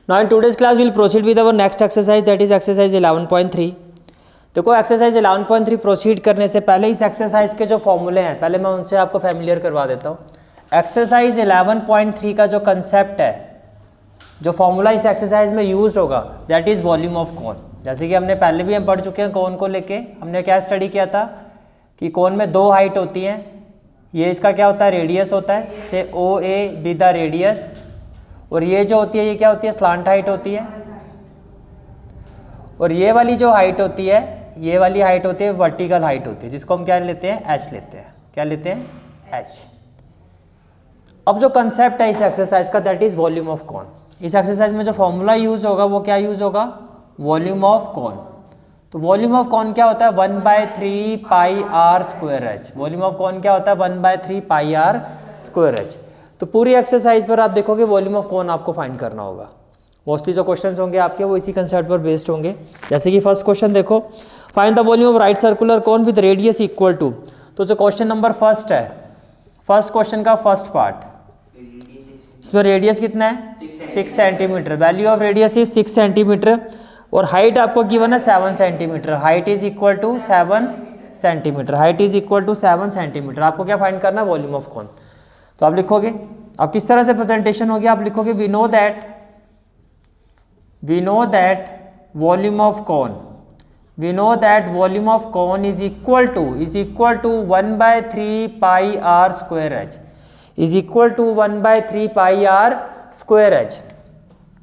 Now in today's class we'll proceed with our next exercise, that is exercise 11.3. देखो exercise 11.3 proceed करने से पहले इस एक्सरसाइज के जो फॉर्मूले हैं पहले मैं उनसे आपको फैमिलियर करवा देता हूँ। एक्सरसाइज 11.3 का जो कंसेप्ट है, जो फॉर्मूला इस एक्सरसाइज में यूज होगा, दैट इज वॉल्यूम ऑफ कोन। जैसे कि हमने पहले भी हम पढ़ चुके हैं कोन को लेके, हमने क्या स्टडी किया था कि कोन में दो हाइट होती हैं। ये इसका क्या होता है, रेडियस होता है, से ओ ए बी द रेडियस, और ये जो होती है ये क्या होती है, स्लांट हाइट होती है, और ये वाली जो हाइट होती है, ये वाली हाइट होती है वर्टिकल हाइट होती है, जिसको हम क्या लेते हैं, एच लेते हैं। क्या लेते हैं, एच। अब जो कंसेप्ट है इस एक्सरसाइज का, दैट इज वॉल्यूम ऑफ कोन। इस एक्सरसाइज में जो फॉर्मूला यूज होगा वो क्या यूज होगा, वॉल्यूम ऑफ कोन। तो वॉल्यूम ऑफ कोन क्या होता है, 1/3 pi r square h. Volume of cone क्या होता है, 1/3 पाई आर स्क्वायर एच। तो पूरी एक्सरसाइज पर आप देखोगे वॉल्यूम ऑफ कोन आपको फाइंड करना होगा। मोस्टली जो क्वेश्चंस होंगे आपके वो इसी कंसेप्ट पर बेस्ड होंगे। जैसे कि फर्स्ट क्वेश्चन देखो, find the volume of right circular cone with radius equal to. तो जो क्वेश्चन नंबर फर्स्ट है, फर्स्ट क्वेश्चन का फर्स्ट पार्ट, इसमें रेडियस कितना है, 6 centimetre. Value of radius is 6 centimetre और हाइट आपको गिवन है 7 centimetre. Height is equal to 7 centimetre. Height is equal to 7 centimetre. आपको क्या फाइंड करना है, वॉल्यूम ऑफ कोन। तो आप लिखोगे, अब किस तरह से प्रेजेंटेशन होगी, आप लिखोगे we know that volume of cone, we know that volume of cone is equal to 1/3 pi r square h, is equal to 1/3 pi r square h।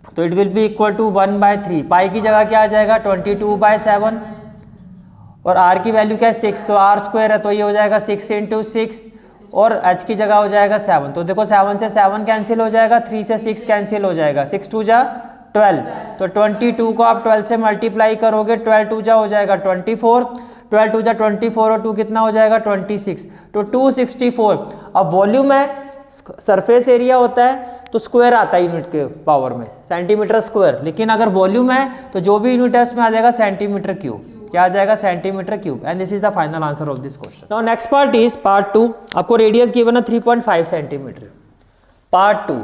तो it will be equal to 1/3, pi की जगह क्या आ जाएगा, 22/7, और r की value क्या है, 6, तो r स्क्वायर है तो ये हो जाएगा 6 × 6, और h की जगह हो जाएगा 7। तो देखो 7 से 7 कैंसिल हो जाएगा, 3 से 6 कैंसिल हो जाएगा, 6 2 जा 12, तो 22 को आप 12 से मल्टीप्लाई करोगे, 12 2 जा हो जाएगा 24, 12 2 जा 24 और 2 कितना हो जाएगा, 26, तो 264। अब वॉल्यूम है, सरफेस एरिया होता है तो स्क्वायर आता है यूनिट के पावर में, सेंटीमीटर स्क्वायर। लेकिन अगर वॉल्यूम है तो जो भी यूनिट है उसमें आ जाएगा सेंटीमीटर क्यूब। क्या आ जाएगा, centimetre cube. And this is the final answer of this question. Now next part is part 2। आपको रेडियस गिवन है 3.5 centimetre. Part 2,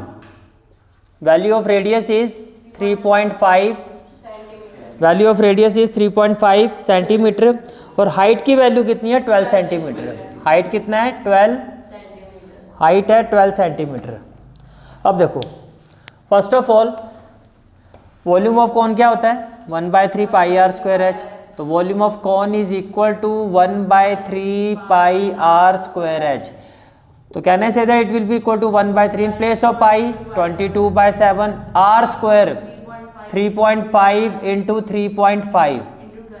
value of radius is 3.5, value of radius is 3.5 centimetre, और height की value कितनी है, 12 centimetre. Height कितना है, 12, height है 12 centimetre. अब देखो, first of all volume of cone क्या होता है, 1/3 पाई आर स्क्वायर एच। तो volume of cone is equal to 1/3 pi r square h. तो कहने से that it will be equal to 1/3 in place of pi 22/7, r square 3.5 into 3.5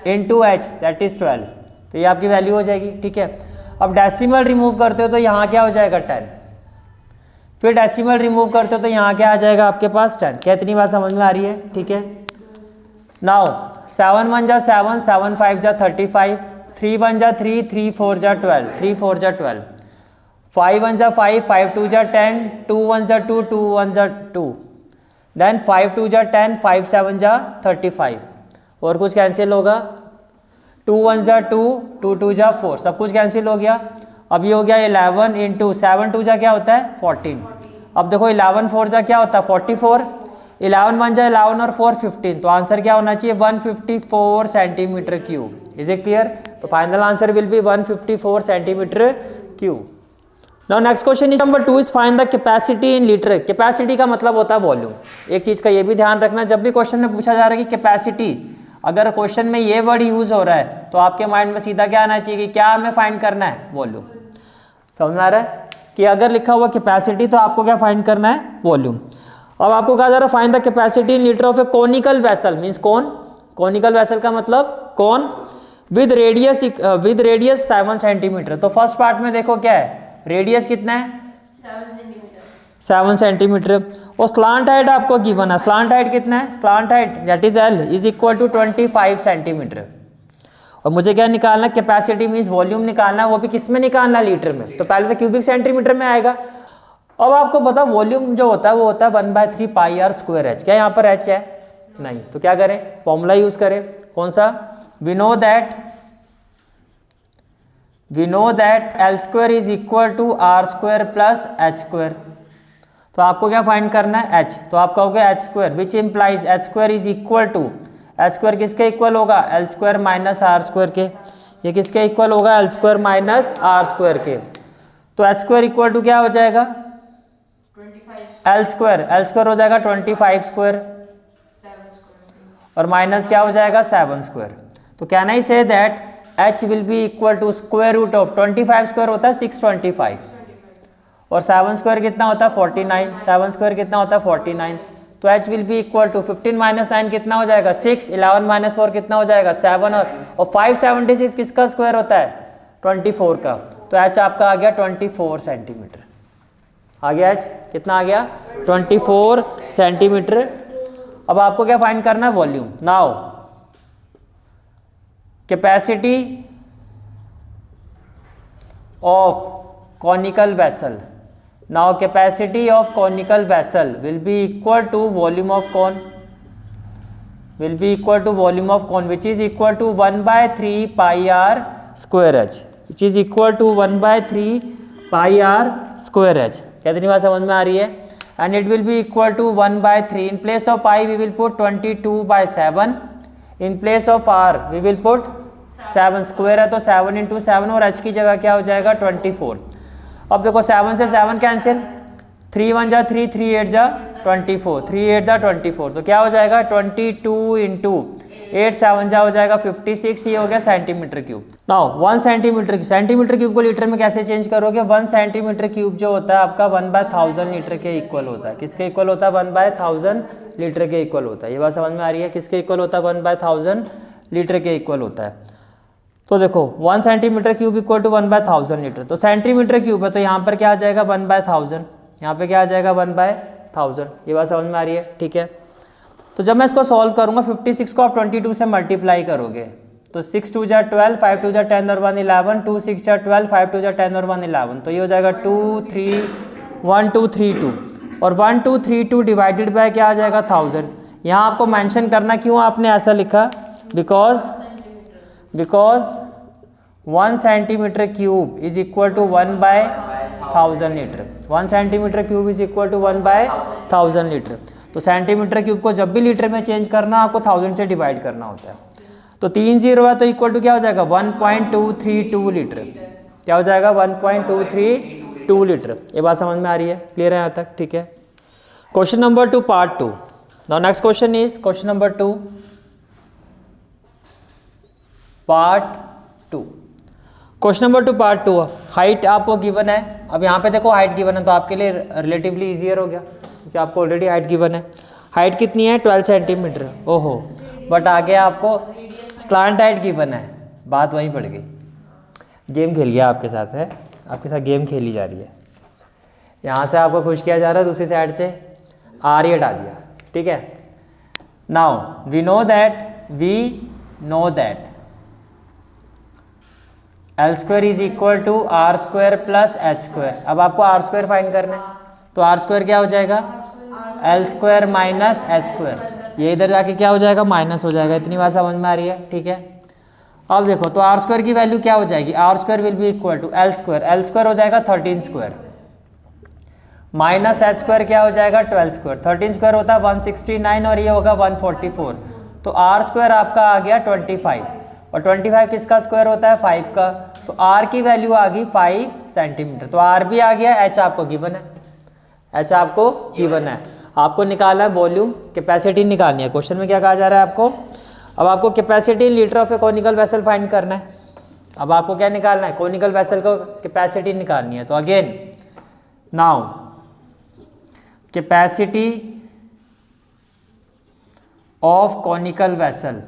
into h, that is 12। तो ये आपकी value हो जाएगी, ठीक है। अब डेसिमल रिमूव करते हो तो यहाँ क्या हो जाएगा, 10। फिर डेसिमल रिमूव करते हो तो यहाँ क्या आ जाएगा आपके पास, 10। क्या इतनी बात समझ में आ रही है, ठीक है। नाउ 7 1 जा 7, 7 5 जा 35, 3 1 जा 3, 3 4 जा 12, 3 4 जा 12, 5 1 जा 5, 5 2 जा 10, 2 1 जा 2, 2 1 जा 2, देन 5 2 जा 10, 5 7 जा 35, और कुछ कैंसिल होगा, 2 1 जा 2, 2 2 जा 4, सब कुछ कैंसिल हो गया। अब ये हो गया 11 इंटू 7 2 जा क्या होता है, 14। अब देखो 11 4 जा क्या होता है, 44, 11 1 जा 11 और 4 15, तो आंसर क्या होना चाहिए, 154 centimetre cube. Is it clear. तो final answer will be 154 centimetre cube. Now next question is number 2 is find the capacity in litre. Capacity का मतलब होता है वॉल्यूम। एक चीज का ये भी ध्यान रखना, जब भी क्वेश्चन में पूछा जा रहा है कि कैपेसिटी, अगर क्वेश्चन में ये वर्ड यूज हो रहा है तो आपके माइंड में सीधा क्या आना चाहिए कि क्या हमें फाइंड करना है, वॉल्यूम। समझ में आ रहा है कि अगर लिखा हुआ कैपेसिटी तो आपको क्या फाइंड करना है, वॉल्यूम। अब आपको कहा जा रहा है find the capacity in litre of A conical vessel, means cone. Conical vessel का मतलब कोन विद रेडियस 7 सेंटीमीटर। तो फर्स्ट पार्ट में देखो क्या है, रेडियस कितना है, 7 सेंटीमीटर, और स्लांट हाइट आपको गिवन है। स्लांट हाइट कितना है, slant height that is l is equal to 25 centimetre. और मुझे क्या निकालना है, कैपेसिटी मींस वॉल्यूम निकालना है, वो भी किस में निकालना है, लीटर में। तो पहले तो क्यूबिक सेंटीमीटर में आएगा। अब आपको पता वॉल्यूम जो होता है वो होता है 1/3 पाई आर स्क्वायर एच। क्या यहाँ पर एच है, नहीं, तो क्या करें, फॉर्मूला यूज करें। कौन सा, we know that L square is equal to R square plus H square. तो आपको क्या फाइंड करना है h, तो आप कहोगे h square which implies h square is equal to, h square किसके इक्वल होगा l square minus r square के, ये किसके इक्वल होगा l square minus r square के। तो h स्क्वायर इक्वल टू क्या हो जाएगा l स्क्वायर हो जाएगा 25 स्क्वायर और माइनस क्या हो जाएगा 7 स्क्वायर। तो can I say that h will be equal to square root of 25 square होता है 625 और 7 स्क्वायर कितना होता है 49, 7 स्क्वायर कितना होता है 49। तो h will be equal to 15 minus 9 कितना हो जाएगा 6, 11 माइनस 4 कितना हो जाएगा 7 और 576 किसका स्क्वायर होता है 24 का। तो h आपका आ गया 24 सेंटीमीटर, आ गया h कितना आ गया 24 सेंटीमीटर। अब आपको क्या फाइंड करना है volume. Now capacity of conical vessel, now capacity of conical vessel will be equal to volume of cone, will be equal to volume of cone which is equal to 1 by 3 pi r square h, which is equal to 1 by 3 pi r square h। कितनी बात समझ में आ रही है। and it will be equal to 1 by 3, in place of pi we will put 22 by 7, in place of r we will put 7, square है तो 7 into 7 और h की जगह क्या हो जाएगा 24। अब देखो 7 से 7 कैंसिल, 3 1 जा 3, 3 8 जा 24, 3 8 जा 24, तो क्या हो जाएगा 22 इंटू 8 7 जा हो जाएगा 56, ये हो गया centimetre cube. Now 1 centimetre cube को लीटर में कैसे चेंज करोगे। 1 सेंटीमीटर क्यूब जो होता है आपका 1/1000 लीटर के इक्वल होता है। किसके इक्वल होता है 1/1000 लीटर के इक्वल होता है। ये बात समझ में आ रही है, किसके इक्वल होता है 1/1000 लीटर के इक्वल होता है। तो देखो 1 centimetre cube equal to 1/1000 litre, तो सेंटीमीटर क्यूब है तो यहाँ पर क्या आ जाएगा 1/1000, यहाँ पे क्या आ जाएगा 1/1000। ये बात समझ में आ रही है, ठीक है। तो जब मैं इसको सॉल्व करूंगा 56 को आप 22 से मल्टीप्लाई करोगे तो 6 2 जा 12, 5 2 जा 10 और 1 11, 2 6 जा 12, 5 2 जा 10 और 1 11, तो ये हो जाएगा 2 3 1 2 3 2 और 1 2 3 2 डिवाइडेड बाय क्या आ जाएगा 1000। यहाँ आपको मेंशन करना क्यों आपने ऐसा लिखा, because 1 centimetre cube is equal to 1/1000 litre, 1 centimetre cube is equal to 1/1000 litre. तो सेंटीमीटर क्यूब को जब भी लीटर में चेंज करना आपको 1000 से डिवाइड करना होता है। तो 3 0 है तो इक्वल टू क्या हो जाएगा 1.232 लीटर, क्या हो जाएगा 1.232 लीटर। ये बात समझ में आ रही है, क्लियर है यहाँ तक, ठीक है। Question number 2 part 2। Now next question is question number 2 part 2। Question number 2 part 2, height आपको गिवन है। अब यहाँ पे देखो हाइट गिवन है तो आपके लिए रिलेटिवली इजियर हो गया क्योंकि आपको ऑलरेडी हाइट गिवन है। हाइट कितनी है 12 सेंटीमीटर, ओहो, बट आगे आपको स्लांट हाइट गिवन है, बात वहीं पड़ गई। गेम खेल गया आपके साथ, है आपके साथ गेम खेली जा रही है। यहाँ से आपको खुश किया जा रहा है, दूसरी साइड से आर ही हटा दिया, ठीक है। Now we know that l square is equal to r square plus h square. अब आपको आर स्क्वायर फाइंड करना है तो आर स्क्वायर क्या हो जाएगा L square minus H square, ये इधर जाके क्या हो जाएगा माइनस हो जाएगा। इतनी बात समझ में आ रही है, ठीक है। अब देखो तो आर स्क्वायर की वैल्यू क्या हो जाएगी, r square will be equal to l square हो जाएगा 13 स्क्वायर माइनस एच स्क्वायर क्या हो जाएगा 12 स्क्वायर। 13 स्क्वायर होता है 169 और ये होगा 144, तो आर स्क्वायर आपका आ गया 25 और 25 किसका स्क्वायर होता है 5 का, तो आर की वैल्यू आ गई 5 सेंटीमीटर। तो आर भी आ गया, एच आपको गिवन है, एच आपको गिवन है। आपको निकालना है वॉल्यूम, कैपेसिटी निकालनी है। क्वेश्चन में क्या कहा जा रहा है आपको, अब आपको capacity litre of A conical vessel find करना है। अब आपको क्या निकालना है, कॉनिकल वेसल को कैपेसिटी निकालनी है। तो again now capacity of conical vessel,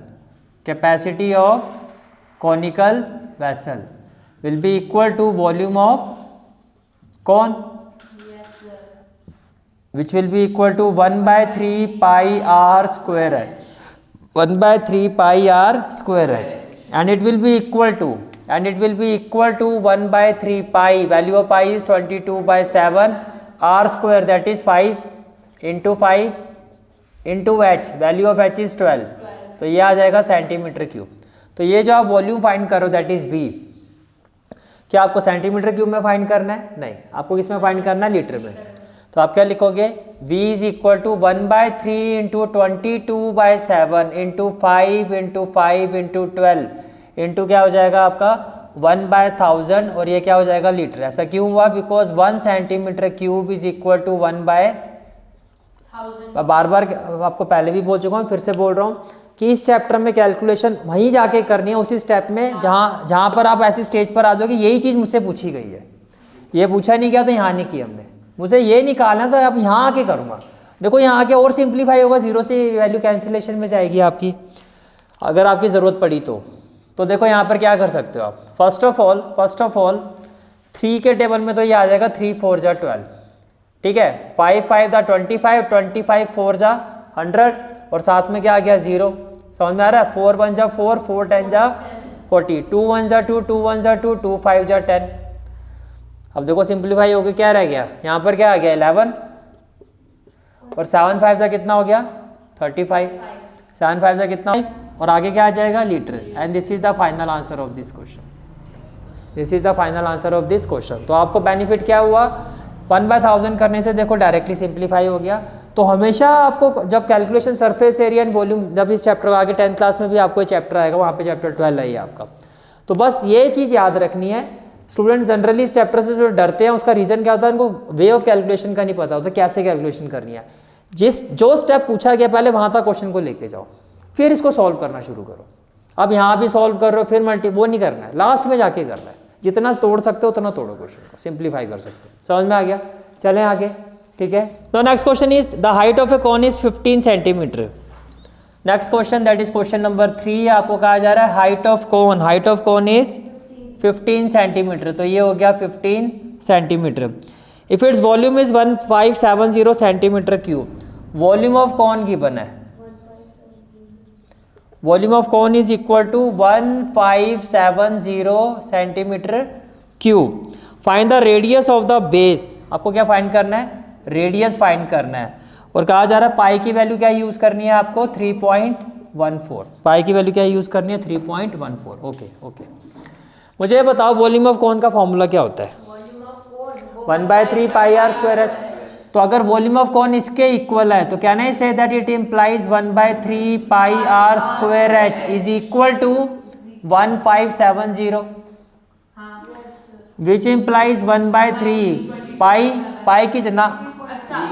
capacity of conical vessel will be equal to volume of cone, which will be equal to 1/3 pi r square h, 1/3 pi r square h, and it will be equal to 1/3 pi, value of pi is 22/7, r square that is 5 into 5 into h, value of h is 12, तो ये आ जाएगा centimetre cube. तो ये जो आप volume find करो that is v, क्या आपको सेंटीमीटर क्यूब में फाइंड करना है, नहीं, आपको किस में फाइंड करना है लीटर में। तो आप क्या लिखोगे, v is equal to 1/3 into 22/7 into 5 into 5 into 12 into क्या हो जाएगा आपका 1/1000 और ये क्या हो जाएगा लीटर। ऐसा क्यों हुआ, because 1 centimetre cube is equal to 1/1000। बार बार आपको पहले भी बोल चुका हूँ, फिर से बोल रहा हूँ कि इस चैप्टर में कैलकुलेशन वहीं जाके करनी है, उसी स्टेप में जहाँ पर आप ऐसी स्टेज पर आ जाओगे यही चीज़ मुझसे पूछी गई है, ये पूछा नहीं गया तो यहाँ नहीं किया हमने, मुझे ये निकालना तो अब यहाँ आके करूँगा। देखो यहाँ आके और सिंप्लीफाई होगा, जीरो से वैल्यू कैंसिलेशन में जाएगी आपकी, अगर आपकी ज़रूरत पड़ी तो देखो यहाँ पर क्या कर सकते हो आप। फर्स्ट ऑफ ऑल 3 के टेबल में तो ये आ जाएगा 3 4 जा 12, ठीक है, 5 5 जा 25, 25 4 जा 100 और साथ में क्या आ गया 0, समझ में आ रहा है। 4 1 जा 4, 4 10 जा 40, 2 1 जा 2, 2 1 जा 2, 2 5 जा 10। अब देखो सिंप्लीफाई हो गया, क्या रह गया यहाँ पर, क्या आ गया 11 और 7 5 जा कितना हो गया 35, 7 5 जा कितना और आगे क्या आ जाएगा litre. And this is the final answer of this question, this is the final answer of this question. तो आपको बेनिफिट क्या हुआ, 1/1000 करने से देखो डायरेक्टली सिंप्लीफाई हो गया। तो हमेशा आपको जब calculation surface area and volume, जब इस चैप्टर आगे 10th क्लास में भी आपको चैप्टर आएगा, वहाँ पे चैप्टर 12 है आपका, तो बस ये चीज़ याद रखनी है। स्टूडेंट जनरली इस चैप्टर से जो डरते हैं उसका रीज़न क्या होता है, उनको वे ऑफ कैलकुलेशन का नहीं पता होता, कैसे कैलकुलेशन करनी है। जो स्टेप पूछा गया पहले वहाँ तक क्वेश्चन को लेके जाओ, फिर इसको सॉल्व करना शुरू करो। अब यहाँ भी सॉल्व कर रहे हो, फिर मल्टी वो नहीं करना है, लास्ट में जाके करना है। जितना तोड़ सकते हो उतना तोड़ो, क्वेश्चन को सिंप्लीफाई कर सकते हो। समझ में आ गया, चलें आगे, ठीक है। तो next question is the height of a cone is 15 centimetre. Next question that is question number 3, आपको कहा जा रहा है height of cone is 15 centimetre. तो ये हो गया 15 centimetre. If its volume is 1570 centimetre cube, volume of cone given है, volume of cone is equal to 1570 centimetre cube. Find the radius of the base, आपको क्या फाइंड करना है, radius find करना है। और कहा जा रहा है पाई की वैल्यू क्या यूज करनी है आपको, 3.14। पाई की वैल्यू क्या यूज करनी है, 3.14। ओके मुझे ये बताओ वॉल्यूम ऑफ कॉन का फॉर्मूला क्या होता है, 1/3 पाई आर स्क्वायर एच। तो अगर वॉल्यूम ऑफ कॉन इसके इक्वल है तो can I say that it implies 1/3 pi r square h is equal to 1570, which implies 1/3 pi की जना,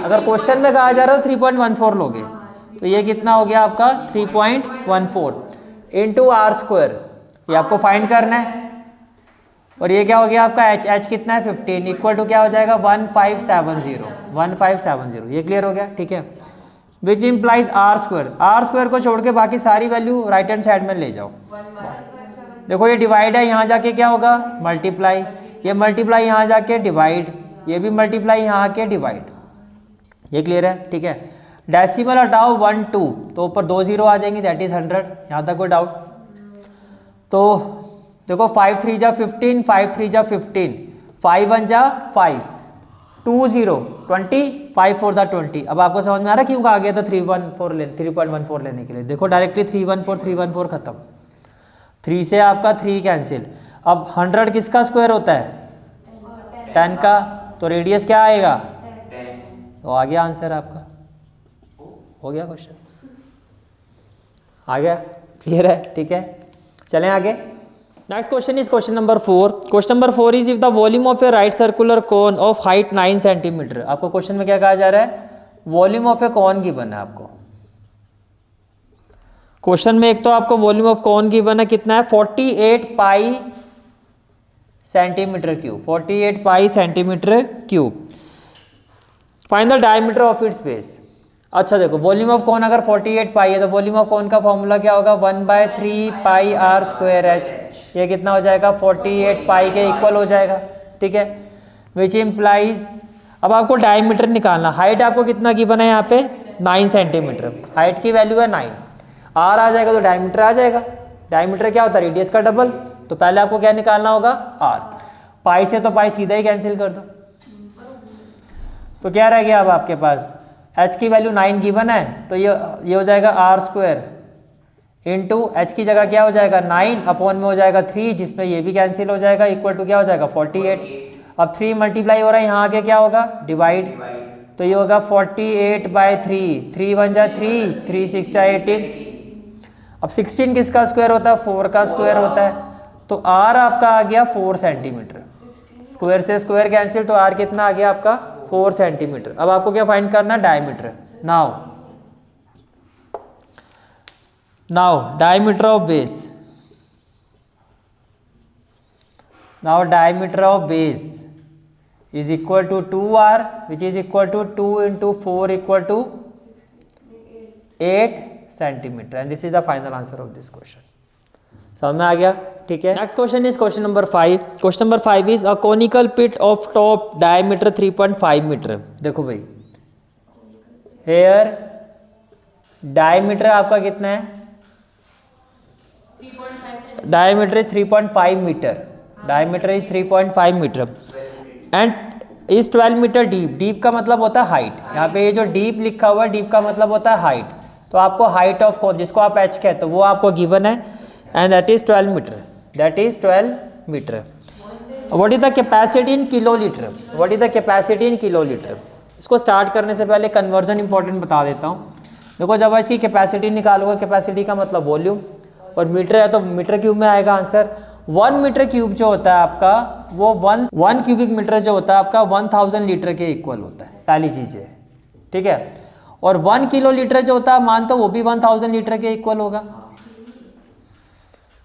अगर क्वेश्चन में कहा जा रहा है 3.14 लोगे, तो ये कितना हो गया आपका 3.14 इंटू आर स्क्वायर, ये आपको फाइंड करना है। और ये क्या हो गया आपका एच कितना है 15, इक्वल टू क्या हो जाएगा 1570। ये क्लियर हो गया, ठीक है। विच इम्प्लाइज आर स्क्वायर को छोड़ के बाकी सारी वैल्यू राइट हैंड साइड में ले जाओ। देखो ये डिवाइड है, यहाँ जाके क्या होगा मल्टीप्लाई, ये मल्टीप्लाई यहाँ जाके डिवाइड, ये भी मल्टीप्लाई यहाँ आके डिवाइड। ये क्लियर है, ठीक है। डेसिमल हटाओ 1 2 तो ऊपर 2 0 आ जाएंगी, दैट इज 100। यहाँ तक कोई डाउट? तो देखो 5 3 जा 15, 5 3 जा 15, 5 1 जा 5, 2 0 20, 5 4 जा 20। अब आपको समझ में आ रहा है क्यों कहा गया था 3.14 लेने के लिए। देखो डायरेक्टली 314 खत्म, 3 से आपका 3 कैंसिल। अब 100 किसका स्क्वायर होता है, 10 का, तो रेडियस क्या आएगा, तो आ गया आंसर आपका, हो गया क्वेश्चन, आ गया, क्लियर है, ठीक है। चलें आगे। Next question is question number 4। Question number 4 is if the volume of A right circular cone of height 9 centimetre. आपको क्वेश्चन में क्या कहा जा रहा है, volume of A cone given है आपको। क्वेश्चन में एक तो आपको वॉल्यूम ऑफ कोन गिवन है, कितना है 48 पाई centimetre cube, 48 pi centimetre cube. Find the diameter of its base. अच्छा देखो वॉल्यूम ऑफ कोन अगर 48 पाई है तो वॉल्यूम ऑफ कोन का फॉर्मूला क्या होगा, 1/3 पाई आर स्क्वायर एच। ये कितना हो जाएगा 48 पाई के इक्वल हो जाएगा, ठीक है। विच इम्प्लाइज, अब आपको डायमीटर निकालना, हाइट आपको कितना गिवन है यहाँ पे 9 सेंटीमीटर, हाइट की वैल्यू है 9, आर आ जाएगा तो डायमीटर आ जाएगा। डायमीटर क्या होता है, रेडियस का डबल, तो पहले आपको क्या निकालना होगा आर। पाई से तो पाई सीधा ही कैंसिल कर दो, तो क्या रह गया अब आपके पास, एच की वैल्यू 9 गिवन है तो ये हो जाएगा आर स्क्वायर इंटू एच की जगह क्या हो जाएगा 9 अपॉन में हो जाएगा 3, जिसमें ये भी कैंसिल हो जाएगा, इक्वल टू क्या हो जाएगा 48। अब 3 मल्टीप्लाई हो रहा है, यहाँ आके क्या होगा डिवाइड, तो ये होगा 48/3, 3 1 जा 3, 3 6 जा 18। अब 16 किसका स्क्वायर होता है? 4 का स्क्वायर होता है। तो आर आपका आ गया 4 सेंटीमीटर, स्क्वायर से स्क्वायर कैंसिल, तो आर कितना आ गया आपका? 4 सेंटीमीटर। अब आपको क्या फाइंड करना? Diameter. Now diameter of base, now diameter of base is equal to 2r, which is equal to 2 into 4 equal to 8 centimeter, and this is the final answer of this question. समझ में आ गया? ठीक है। Next question is question number 5। Question number 5 is a conical pit of top diameter 3.5 metre. देखो भाई, here diameter आपका कितना है? Diameter is 3.5 metre, diameter is 3.5 metre and is 12 metre deep. Deep का मतलब होता है हाइट। यहाँ पे ये जो डीप लिखा हुआ है, डीप का मतलब होता है हाइट। तो आपको हाइट ऑफ कौन, जिसको आप एच कहते हो, वो आपको गिवन है and that is 12 metre, that is 12 metre. What is the capacity in kilolitre? What is the capacity in kilolitre? इसको स्टार्ट करने से पहले कन्वर्जन इंपॉर्टेंट बता देता हूँ। देखो, जब इसकी कैपेसिटी निकालोगे, कैपेसिटी का मतलब वॉल्यूम, और मीटर है तो मीटर क्यूब में आएगा आंसर। 1 मीटर क्यूब जो होता है आपका, वो 1 क्यूबिक मीटर जो होता है आपका 1000 लीटर के इक्वल होता है। पहली चीज है, ठीक है। और 1 किलो लीटर जो होता है, मान तो वो भी 1000 लीटर के इक्वल होगा।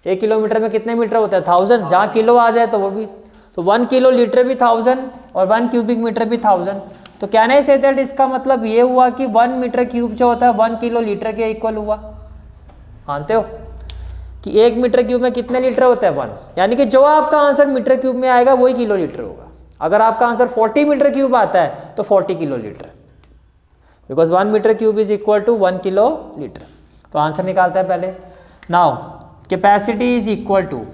1 किलोमीटर में कितने मीटर होता है? 1000। जहाँ किलो आ जाए तो वो भी, तो 1 किलो लीटर भी 1000 और 1 क्यूबिक मीटर भी 1000। तो क्या नहीं से दैट, इसका मतलब ये हुआ कि 1 मीटर क्यूब जो होता है 1 किलो लीटर के इक्वल हुआ। मानते हो कि 1 मीटर क्यूब में कितने लीटर होता है? 1। यानी कि जो आपका आंसर मीटर क्यूब में आएगा वही किलो लीटर होगा। अगर आपका आंसर 40 मीटर क्यूब आता है तो 40 kilo litre, because 1 metre cube is equal to 1 kilo litre. तो आंसर निकालते हैं पहले। Now capacity is equal to,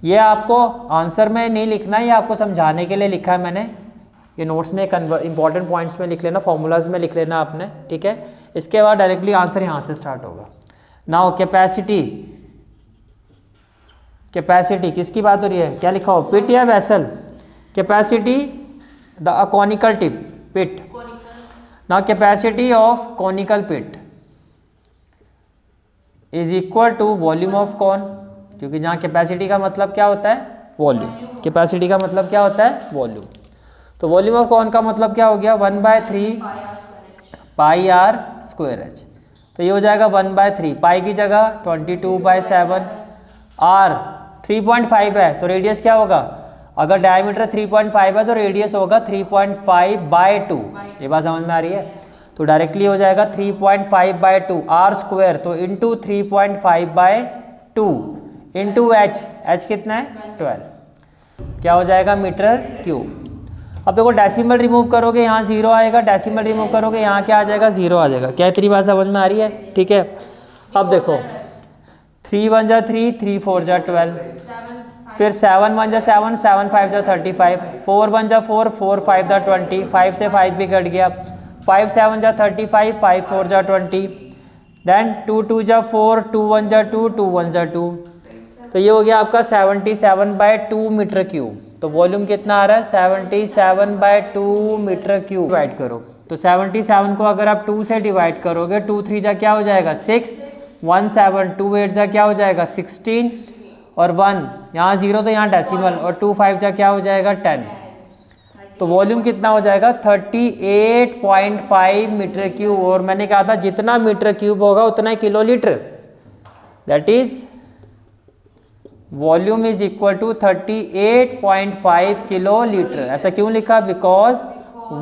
ये आपको आंसर में नहीं लिखना, ये आपको समझाने के लिए लिखा है मैंने। ये नोट्स में इंपॉर्टेंट पॉइंट्स में लिख लेना, फॉर्मूलाज में लिख लेना आपने, ठीक है। इसके बाद डायरेक्टली आंसर यहाँ से स्टार्ट होगा। नाउ कैपेसिटी, कैपेसिटी किसकी बात हो रही है? क्या लिखा हो? पिट या vessel? Capacity the conical tip, pit. Now capacity of conical pit is equal to volume of cone, क्योंकि जहाँ कैपेसिटी का मतलब क्या होता है? वॉल्यूम। कैपेसिटी का मतलब क्या होता है? वॉल्यूम। तो वॉल्यूम ऑफ कॉन का मतलब क्या हो गया? 1/3 पाई आर स्क्वायर एच। तो ये हो जाएगा 1/3, पाई की जगह 22/7, आर 3.5 है तो रेडियस क्या होगा? अगर डायमीटर 3.5 है तो रेडियस होगा 3.5/2। ये बात समझ में आ रही है? तो डायरेक्टली हो जाएगा 3.5/2 आर स्क्वायर, तो इंटू 3.5/2 इंटू एच। एच कितना है? 12। क्या हो जाएगा? Metre cube. अब देखो, डेसिमल रिमूव करोगे यहाँ 0 आएगा, डेसिमल रिमूव करोगे यहाँ क्या आ जाएगा? 0 आ जाएगा। क्या इतनी बात समझ में आ रही है? ठीक है। अब देखो, 3 1 जा 3, 3 4 जा 12, फिर 7 1 जा 7, 7 5 जा 35, 4 1 जा 4, 4 5 जा 20, 5 से 5 भी कट गया, 5 7 जा 35, 5 4 जा 20, देन 2 2 जा 4, 2 1 जा 2, 2 1 जा 2। तो ये हो गया आपका 77/2 मीटर क्यूब। तो वॉल्यूम कितना आ रहा है? 77/2 मीटर क्यूब। डिवाइड करो तो 77 को अगर आप 2 से डिवाइड करोगे, 2 3 जा क्या हो जाएगा? 6, 1 7, 2 8 जा क्या हो जाएगा? 16, और 1 यहाँ 0 तो यहाँ डेसिमल, और 2 5 जा क्या हो जाएगा? 10। तो वॉल्यूम कितना हो जाएगा? 38.5 मीटर क्यूब। और मैंने कहा था जितना मीटर क्यूब होगा उतना ही kilolitre, that is volume is equal to 38.5 kilolitre. ऐसा क्यों लिखा? Because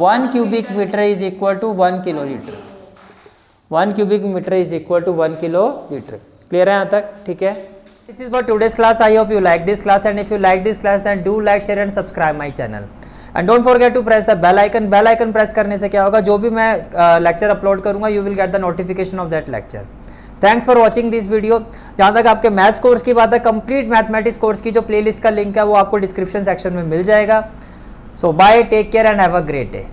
1 cubic metre is equal to 1 kilo litre. 1 cubic meter is equal to 1 kiloliter. Clear है यहाँ तक? ठीक है. This is for today's class. I hope you like this class, and if you like this class then do like, share and subscribe my channel. And don't forget to press the bell icon. Bell icon press करने से क्या होगा? जो भी मैं lecture upload करूँगा you will get the notification of that lecture. Thanks for watching this video. जहाँ तक आपके मैथ्स कोर्स की बात है, कंप्लीट मैथमेटिक्स कोर्स की जो प्लेलिस्ट का लिंक है वो आपको डिस्क्रिप्शन सेक्शन में मिल जाएगा. So bye, take care and have a great day.